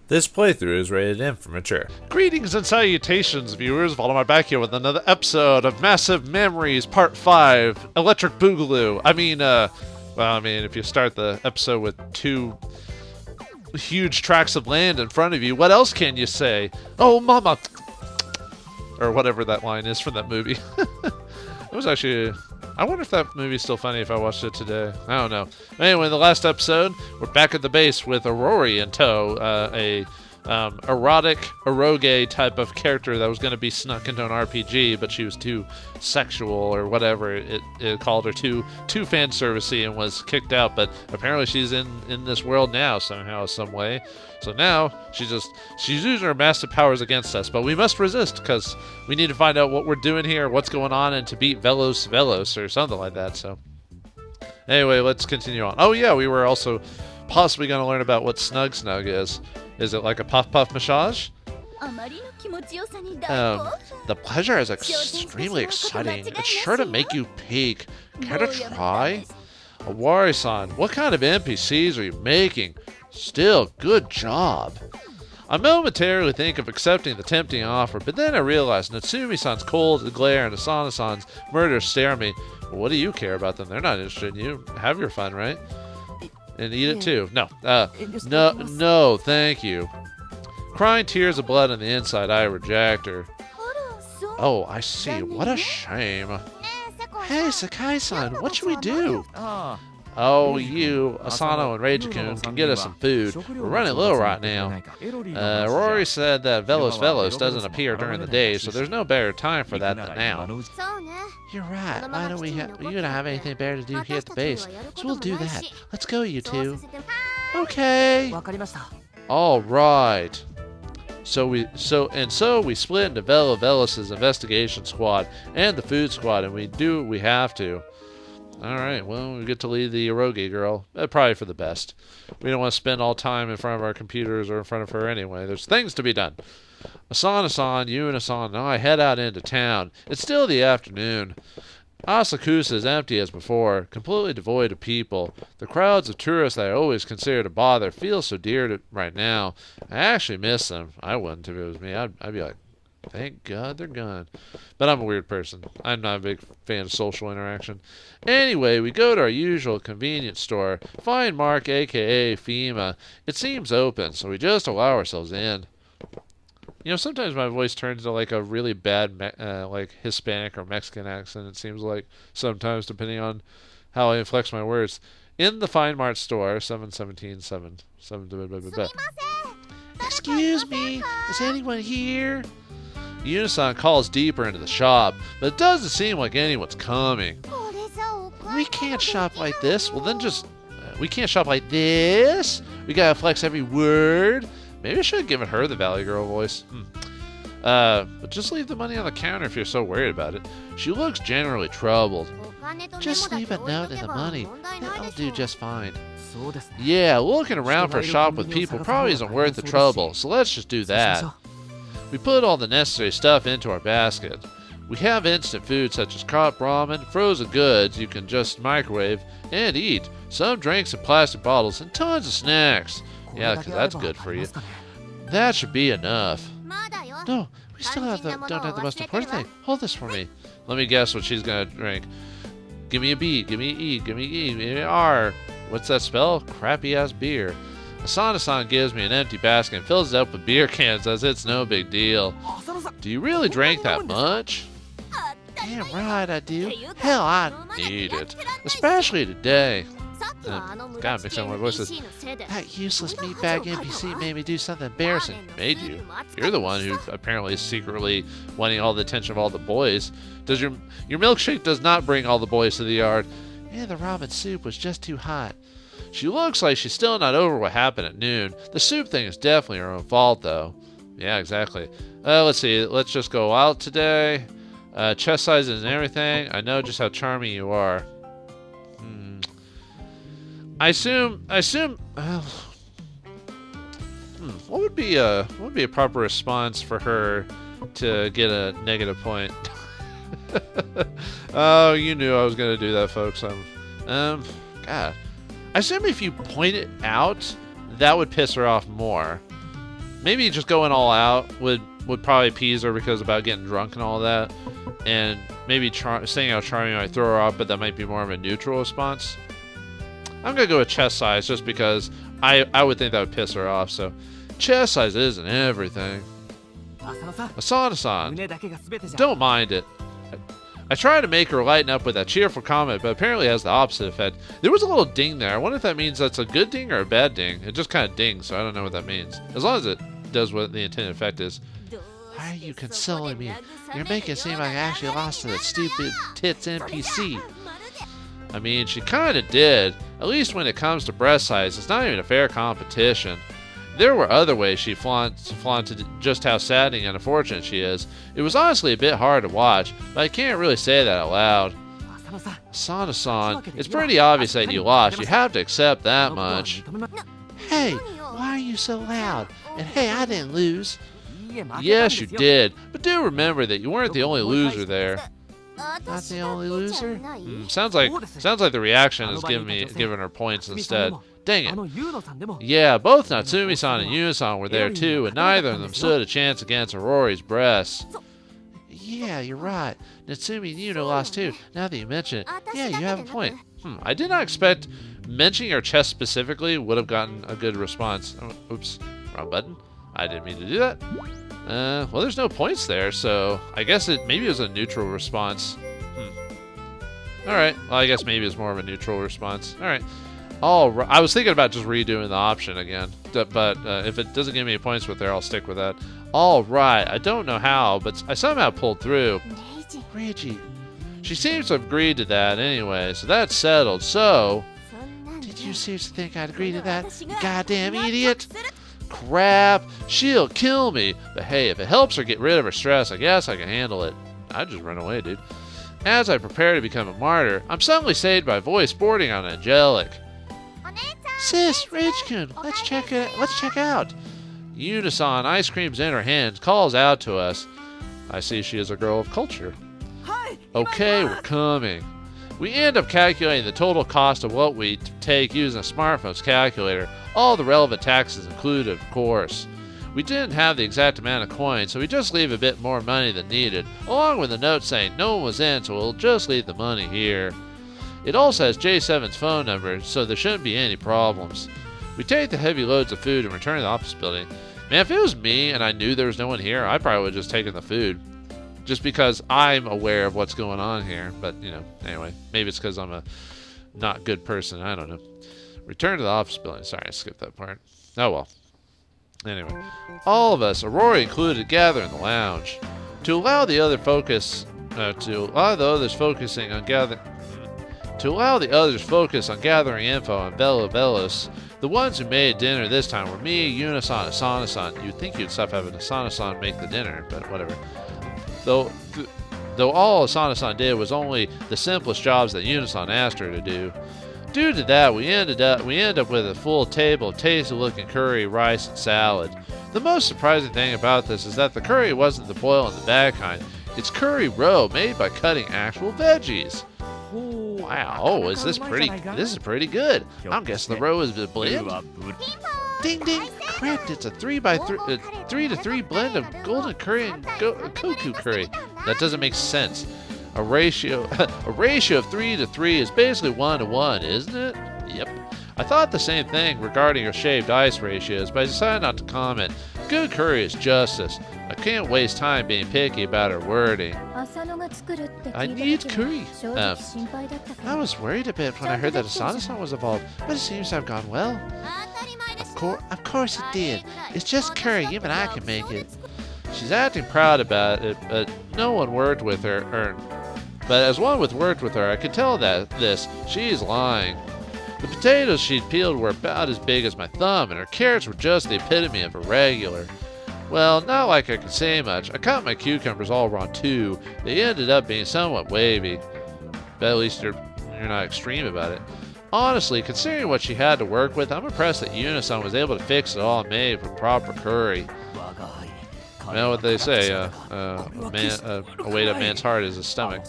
This playthrough is rated M for mature. Greetings and salutations, viewers. Vauldemare back here with another episode of Massive Memories Part 5, Electric Boogaloo. If you start the episode with two huge tracts of land in front of you, what else can you say? Oh, mama! Or whatever that line is from that movie. It was actually... I wonder if that movie's still funny if I watched it today. I don't know. Anyway, in the last episode, we're back at the base with Erorie in tow, a erotic eroge type of character that was going to be snuck into an RPG, but she was too sexual or whatever it called her, too fan servicey, and was kicked out. But apparently she's in this world now somehow, some way. So now she's using her massive powers against us, but we must resist because we need to find out what we're doing here, what's going on, and to beat Velovelos or something like that. So anyway, let's continue on. Oh yeah, we were also possibly going to learn about what Snug Snug is. Is it like a puff puff massage? The pleasure is extremely exciting. It's sure to make you peak. Care to try? Awari-san, what kind of NPCs are you making? Still, good job. I momentarily think of accepting the tempting offer, but then I realize Natsumi-san's cold glare and Asana-san's murder stare at me. Well, what do you care about them? They're not interested in you. Have your fun, right? And eat it too. No. No, thank you. Crying tears of blood on the inside, I reject her. Oh, I see. What a shame. Hey, Sakai-san, what should we do? Oh, you, Asano and Reiji-kun can get us some food. We're running low right now. Rory said that Velovelos doesn't appear during the day, so there's no better time for that than now. You're right. Why don't we don't have anything better to do here at the base, so we'll do that. Let's go, you two. Okay. All right. So we split into Velovelos' investigation squad and the food squad, and we do what we have to. Alright, well, we get to lead the Eroge girl. Probably for the best. We don't want to spend all time in front of our computers or in front of her anyway. There's things to be done. Asana-san, you and Asana and I head out into town. It's still the afternoon. Asakusa is empty as before, completely devoid of people. The crowds of tourists that I always consider to bother feel so dear to right now. I actually miss them. I wouldn't if it was me. I'd be like, thank God they're gone. But I'm a weird person. I'm not a big fan of social interaction. Anyway, we go to our usual convenience store, find Mark, a.k.a. FEMA. It seems open, so we just allow ourselves in. You know, sometimes my voice turns into like a really bad like Hispanic or Mexican accent, it seems like, sometimes, depending on how I inflect my words. In the Fine Mart store, 717. Excuse me, is anyone here? Unison calls deeper into the shop, but it doesn't seem like anyone's coming. We can't shop like this. Well, then we can't shop like this? We gotta flex every word? Maybe I should have given her the Valley Girl voice. But just leave the money on the counter if you're so worried about it. She looks generally troubled. Just leave a note in the money. That'll do just fine. Yeah, looking around for a shop with people probably isn't worth the trouble, so let's just do that. We put all the necessary stuff into our basket. We have instant food such as cup ramen, frozen goods you can just microwave and eat, some drinks in plastic bottles, and tons of snacks. Yeah, because that's good for you. That should be enough. No, we still don't have the most important thing. Hold this for me. Let me guess what she's going to drink. Give me a B, give me an E, give me an E, give me an R. What's that spell? Crappy-ass beer. Asana-san gives me an empty basket and fills it up with beer cans as it's no big deal. Do you really drink that much? Damn right I do. Hell, I need it. Especially today. God, mix up my voices. That useless meatbag NPC made me do something embarrassing. Made you? You're the one who apparently is secretly wanting all the attention of all the boys. Does your milkshake does not bring all the boys to the yard. And the ramen soup was just too hot. She looks like she's still not over what happened at noon. The soup thing is definitely her own fault, though. Yeah, exactly. Let's see. Let's just go out today. Chest sizes and everything. I know just how charming you are. I assume. What would be a proper response for her to get a negative point? Oh, you knew I was gonna do that, folks. God. I assume if you point it out, that would piss her off more. maybe just going all out would probably appease her because about getting drunk and all that. And maybe saying how charming might throw her off, but that might be more of a neutral response. I'm going to go with chest size just because I would think that would piss her off. So chest size isn't everything. Asana-san, don't mind it. I tried to make her lighten up with that cheerful comment, but apparently it has the opposite effect. There was a little ding there. I wonder if that means that's a good ding or a bad ding. It just kind of dings, so I don't know what that means. As long as it does what the intended effect is. Why are you consoling me? You're making it seem like I actually lost to that stupid tits NPC. I mean, she kind of did. At least when it comes to breast size, it's not even a fair competition. There were other ways she flaunted just how saddening and unfortunate she is. It was honestly a bit hard to watch, but I can't really say that out loud. Asana-san, it's pretty obvious that you lost. You have to accept that much. Hey, why are you so loud? And hey, I didn't lose. Yes, you did. But do remember that you weren't the only loser there. Not the only loser? Sounds like the reaction is giving her points instead. Dang it. Yeah, both Natsumi-san and Yuna-san were there too, and neither of them stood a chance against Erorie's breasts. Yeah, you're right. Natsumi and Yuna lost too. Now that you mention it, yeah, you have a point. I did not expect mentioning her chest specifically would have gotten a good response. Oh, oops, wrong button. I didn't mean to do that. Well, there's no points there, so I guess maybe it was a neutral response. Alright, well, I guess maybe it's more of a neutral response. Alright. I was thinking about just redoing the option again, but if it doesn't give me any points with there, I'll stick with that. Alright, I don't know how, but I somehow pulled through. Reiji. She seems to have agreed to that anyway, so that's settled. So, did you seriously think I'd agree to that, you goddamn idiot? Crap, she'll kill me. But hey, if it helps her get rid of her stress, I guess I can handle it. I'd just run away, dude. As I prepare to become a martyr, I'm suddenly saved by a voice bordering on angelic. Sis, Ridge-kun, let's check out. Yuna-san, ice creams in her hands, calls out to us. I see she is a girl of culture. Okay, we're coming. We end up calculating the total cost of what we take using a smartphone's calculator, all the relevant taxes included, of course. We didn't have the exact amount of coins, so we just leave a bit more money than needed, along with a note saying no one was in, so we'll just leave the money here. It also has J7's phone number, so there shouldn't be any problems. We take the heavy loads of food and return to the office building. Man, if it was me and I knew there was no one here, I probably would have just taken the food. Just because I'm aware of what's going on here. But, anyway, maybe it's because I'm a not good person. I don't know. Return to the office building. Sorry, I skipped that part. Oh, well. Anyway, all of us, Erorie included, gather in the lounge. To allow the others focus on gathering info on Velovelos, the ones who made dinner this time were me, Yuna-san, Asana-san. You'd think you'd stop having Asana-san make the dinner, but whatever. Though all Asana-san did was only the simplest jobs that Yuna-san asked her to do. Due to that, we end up with a full table of tasty-looking curry, rice, and salad. The most surprising thing about this is that the curry wasn't the boil in the bag kind. It's curry roe made by cutting actual veggies. Wow, oh, this is pretty good. I'm guessing the roe is a blend. Ding ding, correct. It's a 3-to-3 blend of golden curry and koku curry. That doesn't make sense. A ratio of 3 to 3 is basically 1 to 1, isn't it? Yep. I thought the same thing regarding her shaved ice ratios, but I decided not to comment. Good curry is justice. I can't waste time being picky about her wording. I need curry. I was worried a bit when I heard that Asana-san was involved, but it seems to have gone well. Of course it did. It's just curry. Even I can make it. She's acting proud about it, but no one worked with her. But as one worked with her, I could tell that she's lying. The potatoes she'd peeled were about as big as my thumb, and her carrots were just the epitome of a regular. Well, not like I could say much. I cut my cucumbers all wrong too. They ended up being somewhat wavy. But at least you're not extreme about it. Honestly, considering what she had to work with, I'm impressed that Yuna-san was able to fix it all and made for proper curry. You know what they say, a weight of man's heart is his stomach.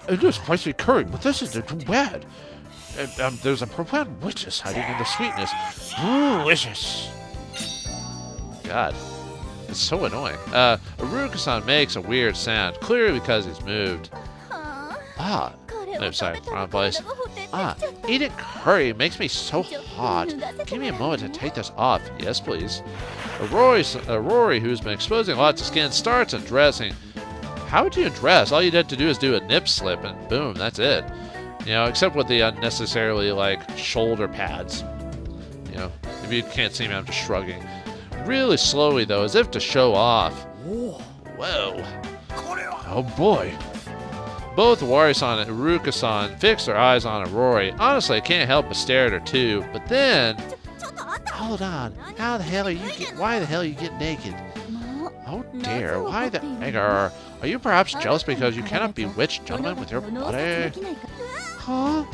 It is spicy curry, but this isn't too bad. There's a profound richness hiding in the sweetness. Delicious. God. It's so annoying. Aruka-san makes a weird sound, clearly because he's moved. Ah. No, sorry, wrong place. Ah, eating curry makes me so hot. Give me a moment to take this off. Yes, please. Erorie, who's been exposing lots of skin, starts undressing. How would you undress? All you'd have to do is do a nip slip and boom, that's it. You know, except with the unnecessarily, like, shoulder pads. You know, if you can't see me, I'm just shrugging. Really slowly, though, as if to show off. Whoa. Oh, boy. Both Wari-san and Iruka-san fix their eyes on Erorie. Honestly, I can't help but stare at her, too. But then... Hold on. Why the hell are you getting naked? Oh, dear. Why the anger? Are you perhaps jealous because you cannot bewitch gentlemen with your body? Huh?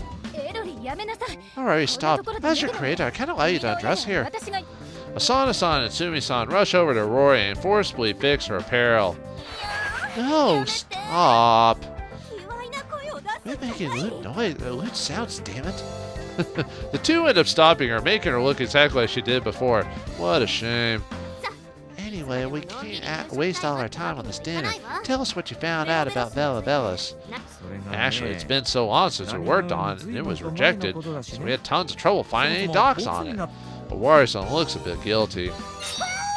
Alright, stop. As your creator, I can't allow you to undress here. Asana-san and Sumi-san rush over to Erorie and forcibly fix her apparel. No, stop. Quit making lewd sounds, damn it. The two end up stopping her, making her look exactly like she did before. What a shame. Anyway, we can't waste all our time on this dinner. Tell us what you found out about Velovelos. Actually, it's been so long since we worked on it, and it was rejected, so we had tons of trouble finding any docs on it. But Wari-san looks a bit guilty.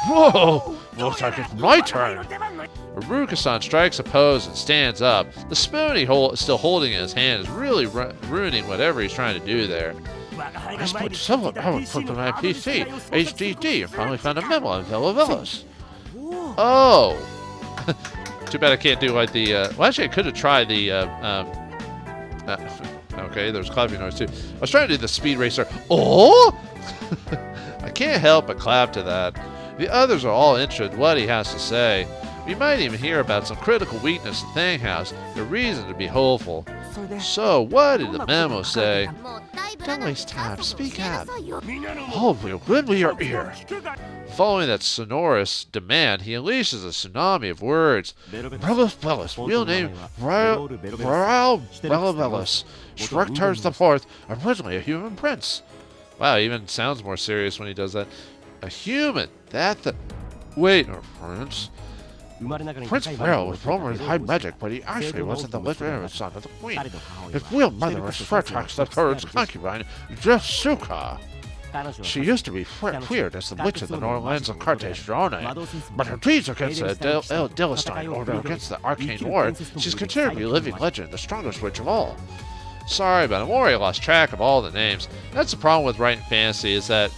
Whoa! Looks like it's my turn! Iruka-san strikes a pose and stands up. The spoon he's still holding in his hand is really ruining whatever he's trying to do there. I spoke to someone. I would put on my PC, HDD, and finally found a memo on Velovelos. Oh! Too bad I can't do like the, well, actually, I could have tried the, okay, there's clapping noise too. I was trying to do the speed racer. Oh! I can't help but clap to that. The others are all interested in what he has to say. We might even hear about some critical weakness in Thang House, the reason to be hopeful. So, what did the memo say? Don't waste time, speak up. Oh, we'll lend me your ear. Following that sonorous demand, he unleashes a tsunami of words. Velovelos, real name Velovelos, Shrektar's the Fourth, originally a human prince. Wow, he even sounds more serious when he does that. A human, wait, a prince? Prince Veil was born with high magic, but he actually wasn't the legitimate son of the queen. His real mother was Shrektar's the Third's concubine, Jasuka. She used to be feared as the witch of the northern lands of Sauna, but her deeds against the Delestine Order against the Arcane War, she's considered to be a living legend, the strongest witch of all. Sorry, but I'm already lost track of all the names. That's the problem with writing fantasy, is that,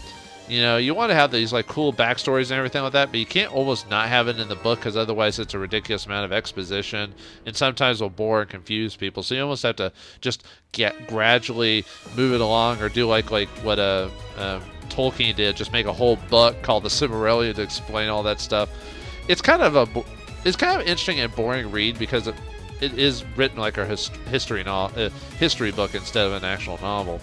you know, you want to have these like cool backstories and everything like that, but you can't almost not have it in the book because otherwise it's a ridiculous amount of exposition, and sometimes it'll bore and confuse people. So you almost have to just gradually move it along, or do like what Tolkien did, just make a whole book called the Silmarillion to explain all that stuff. It's kind of interesting and boring read because it is written like a history book instead of an actual novel.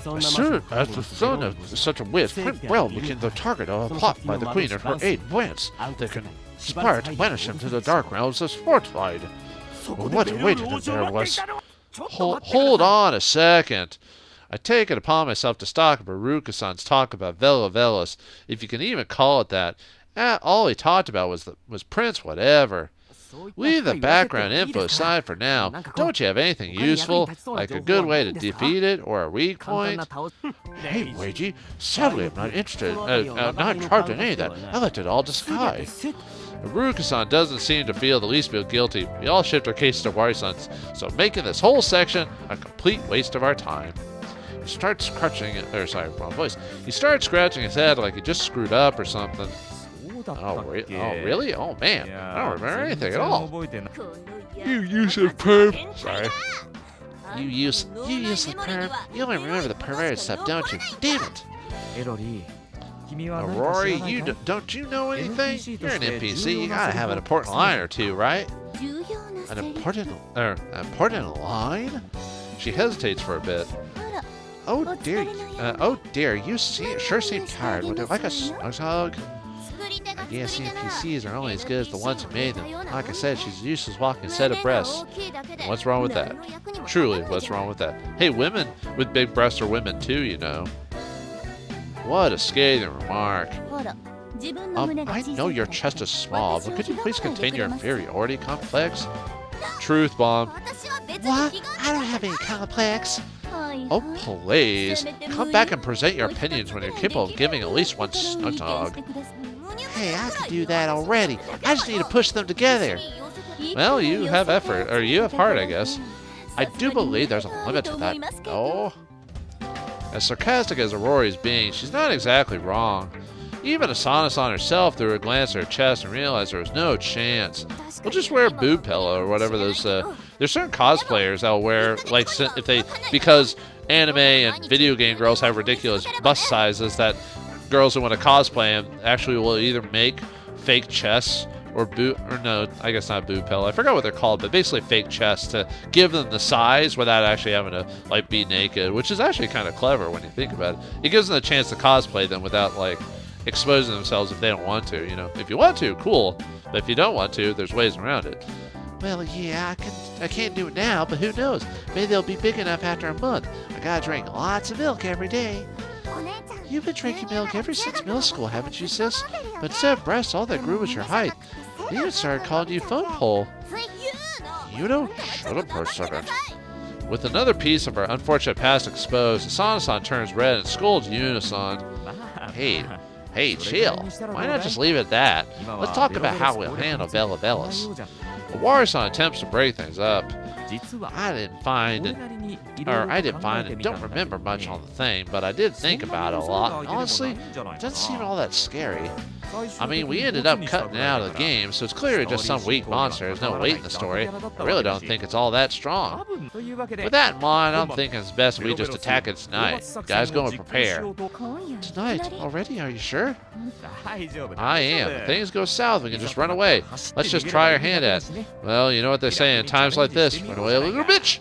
As soon as the son of such a witch, Prince Well became the target of a plot by the Queen and her aide Vance. They conspired to banish him to the dark realms as fortified. What awaited him there was... Hold on a second. I take it upon myself to stalk Iruka-san's talk about Velovelos, if you can even call it that. All he talked about was Prince whatever. Leave the background info aside for now. Don't you have anything useful, like a good way to defeat it, or a weak point? Hey, Reiji, sadly I'm not interested, not in charge of any of that. I let it all to Sky. Iruka-san doesn't seem to feel the least bit guilty. We all shift our case to Wari-san, so making this whole section a complete waste of our time. He starts scratching scratching his head like he just screwed up or something. Oh, really? Oh, man. I don't remember anything at all. You use a perm. Sorry. You use the perm. You only remember the perverted stuff, don't you? Damn it. Erorie, don't you know anything? You're an NPC. You gotta have an important line or two, right? An important line? She hesitates for a bit. Oh dear, you sure seem tired. Would you like a snug hug? I guess NPCs are only as good as the ones who made them. Like I said, she's a useless walking set of breasts. What's wrong with that? Truly, what's wrong with that? Hey, women with big breasts are women too, you know. What a scathing remark. I know your chest is small, but could you please contain your inferiority complex? Truth bomb. What? I don't have any complex. Oh, please. Come back and present your opinions when you're capable of giving at least one snug dog. Hey, I could do that already. I just need to push them together. Well, you have effort, or you have heart, I guess. I do believe there's a limit to that. Oh. As sarcastic as Erorie's being, she's not exactly wrong. Even Asana-san herself threw a glance at her chest and realized there was no chance. We'll just wear a boob pillow or whatever those. There's certain cosplayers that'll wear, like, if they, because anime and video game girls have ridiculous bust sizes, that girls who want to cosplay them actually will either make fake chests or no, I guess not boob pillow. I forgot what they're called, but basically fake chests to give them the size without actually having to, like, be naked, which is actually kind of clever when you think about it. It gives them a chance to cosplay them without, like, exposing themselves if they don't want to, you know. If you want to, cool. But if you don't want to, there's ways around it. Well, yeah, I can't do it now, but who knows? Maybe they'll be big enough after a month. I gotta drink lots of milk every day. You've been drinking milk ever since middle school, haven't you, sis? But instead of breasts, all that grew was your height. They even started calling you phone pole. You don't shut up for a second. With another piece of our unfortunate past exposed, Asana-san turns red and scolds Unison. Hey, chill. Why not just leave it at that? Let's talk about how we'll handle Velovelos. W.O.R.L.D attempts to break things up. I didn't find and don't remember much on the thing, but I did think about it a lot. And honestly, it doesn't seem all that scary. I mean, we ended up cutting it out of the game, so it's clearly just some weak monster. There's no weight in the story. I really don't think it's all that strong. With that in mind, I'm thinking it's best we just attack it tonight. Guys, go and prepare. Tonight? Already? Are you sure? I am. If things go south, we can just run away. Let's just try our hand at it. Well, you know what they say in times like this. Run away, little bitch!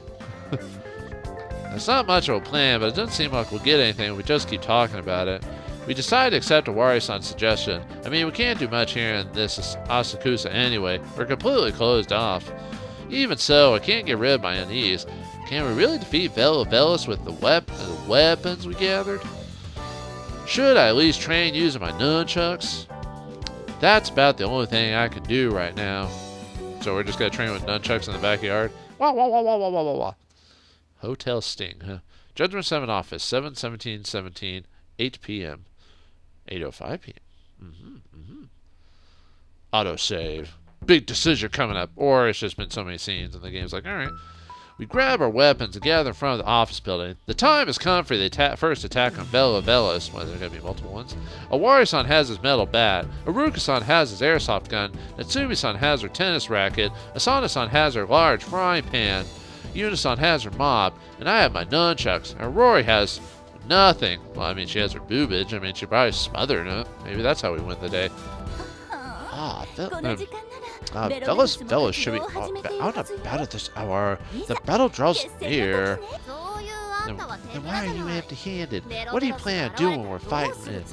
It's not much of a plan, but it doesn't seem like we'll get anything if we just keep talking about it. We decided to accept Owari-san's suggestion. I mean, we can't do much here in this Asakusa anyway. We're completely closed off. Even so, I can't get rid of my unease. Can we really defeat Velovelos with the weapons we gathered? Should I at least train using my nunchucks? That's about the only thing I can do right now. So we're just gonna train with nunchucks in the backyard? Wah, wah, wah, wah, wah, wah, wah, wah. Hotel Sting, huh? Judgement 7 office, 7/17/17, 8 p.m. 8:05 p.m. Autosave. Big decision coming up. Or it's just been so many scenes and the game's like, alright. We grab our weapons and gather in front of the office building. The time has come for the first attack on Velovelos. Well, there's going to be multiple ones. Owari-san has his metal bat. Iruka-san has his airsoft gun. Natsumi-san has her tennis racket. Asana-san has her large frying pan. Unison has her mop. And I have my nunchucks. And Erorie has nothing. Well, I mean, she has her boobage. I mean, she probably smothered it. Maybe that's how we win the day. Velovelos should be out and about at this hour. The battle draws near. Then why are you empty-handed? What do you plan on doing when we're fighting?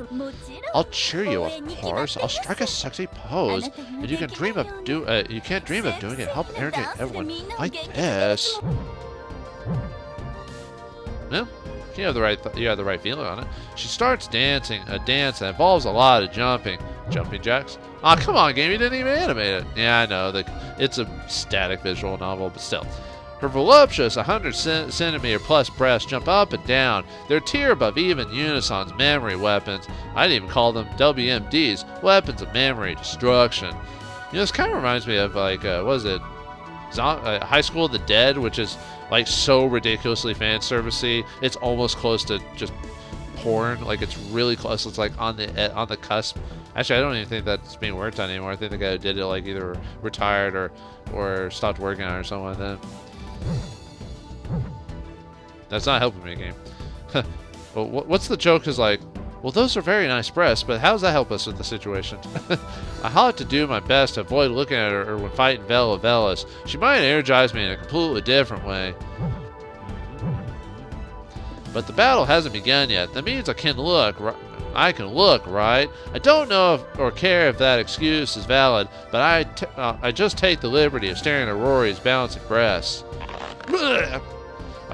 I'll cheer you, of course. I'll strike a sexy pose, and you can't dream of doing it. Help entertain everyone like this. No, you have the right feeling on it. She starts dancing, a dance that involves a lot of jumping. Jumping jacks? Aw, come on, game, you didn't even animate it. Yeah, I know, it's a static visual novel, but still. Her voluptuous 100 centimeter plus breasts jump up and down. They're a tier above even Unison's Mammary weapons. I'd even call them WMDs, weapons of Mammary destruction. You know, this kind of reminds me of, like, what is it? High School of the Dead, which is, like, so ridiculously fan servicey. It's almost close to just porn. Like, it's really close. It's like on the cusp. Actually, I don't even think that's being worked on anymore. I think the guy who did it, like, either retired or stopped working on it or something like that. That's not helping me, game. Well, what's the joke is like, well, those are very nice breasts, but how does that help us with the situation? I have to do my best to avoid looking at her when fighting Velovelos. She might energize me in a completely different way. But the battle hasn't begun yet. That means I can look, right? I don't know if, or care if that excuse is valid, but I just take the liberty of staring at Rorie's bouncing breasts. I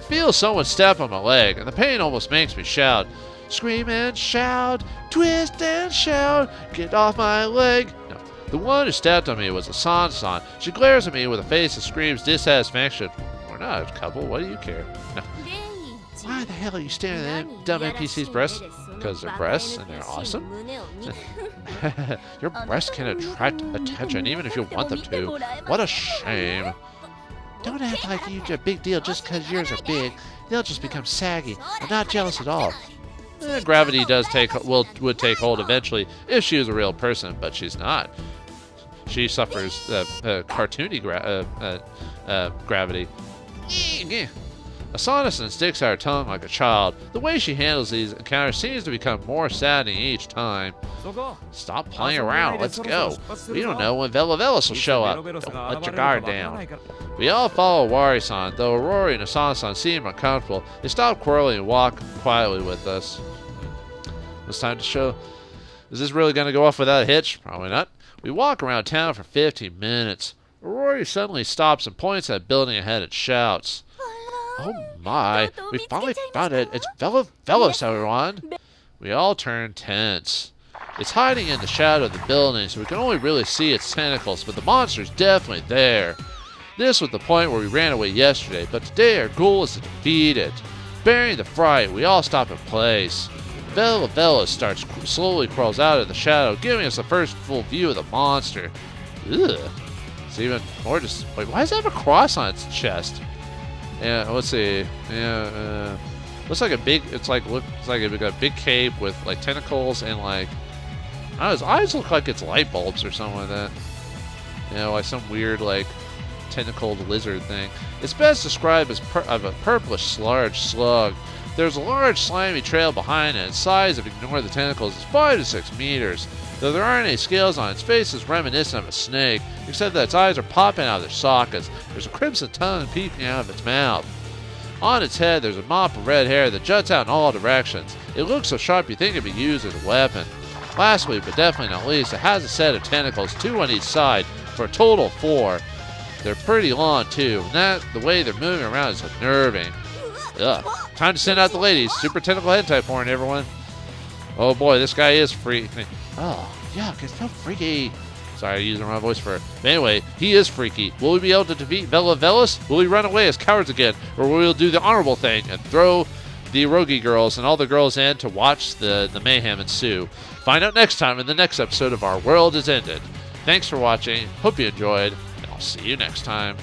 feel someone step on my leg, and the pain almost makes me shout. scream and shout, twist and shout, get off my leg. No, the one who stepped on me was Asakusa. She glares at me with a face that screams dissatisfaction. We're not a couple, what do you care? No. Why the hell are you staring at that dumb NPC's breasts? Because they're breasts and they're awesome? Your breasts can attract attention even if you want them to. What a shame. Don't act like you're a big deal just because yours are big. They'll just become saggy. I'm not jealous at all. Gravity would take hold eventually if she was a real person, but she's not. She suffers cartoony gravity. Asakusa sticks out her tongue like a child. The way she handles these encounters seems to become more saddening each time. Stop playing around, let's go. We don't know when Velovelos will show up. Don't let your guard down. We all follow Wari-san, though Erorie and Asakusa seem uncomfortable. They stop quarreling and walk quietly with us. It's time to show. Is this really going to go off without a hitch? Probably not. We walk around town for 15 minutes. Erorie suddenly stops and points at a building ahead and shouts. Oh my, we finally found it. It's Velovelos, everyone. We all turn tense. It's hiding in the shadow of the building, so we can only really see its tentacles, but the monster's definitely there. This was the point where we ran away yesterday, but today our goal is to defeat it. Bearing the fright, we all stop in place. Velovelos slowly crawls out of the shadow, giving us the first full view of the monster. Ugh. It's even more just. Wait, why does it have a cross on its chest? Yeah, let's see. Yeah, looks like a big. It's like a big cape with like tentacles and like. I don't know, his eyes look like it's light bulbs or something like that. You know, like some weird like tentacled lizard thing. It's best described as a purplish large slug. There's a large slimy trail behind it. Its size, if you ignore the tentacles, is 5 to 6 meters. Though there aren't any scales on its face, is reminiscent of a snake, except that its eyes are popping out of their sockets. There's a crimson tongue peeking out of its mouth. On its head, there's a mop of red hair that juts out in all directions. It looks so sharp you think it could be used as a weapon. Lastly, but definitely not least, it has a set of tentacles, 2 on each side, for a total of 4. They're pretty long too, and the way they're moving around is unnerving. Ugh. Time to send out the ladies. Super tentacle hentai porn, everyone. Oh boy, this guy is freaky. Oh, yuck, it's so freaky. Sorry, I'm using my voice for it. But anyway, he is freaky. Will we be able to defeat Velovelos? Will we run away as cowards again? Or will we do the honorable thing and throw the Erorie girls and all the girls in to watch the mayhem ensue? Find out next time in the next episode of Our World Is Ended. Thanks for watching. Hope you enjoyed. And I'll see you next time.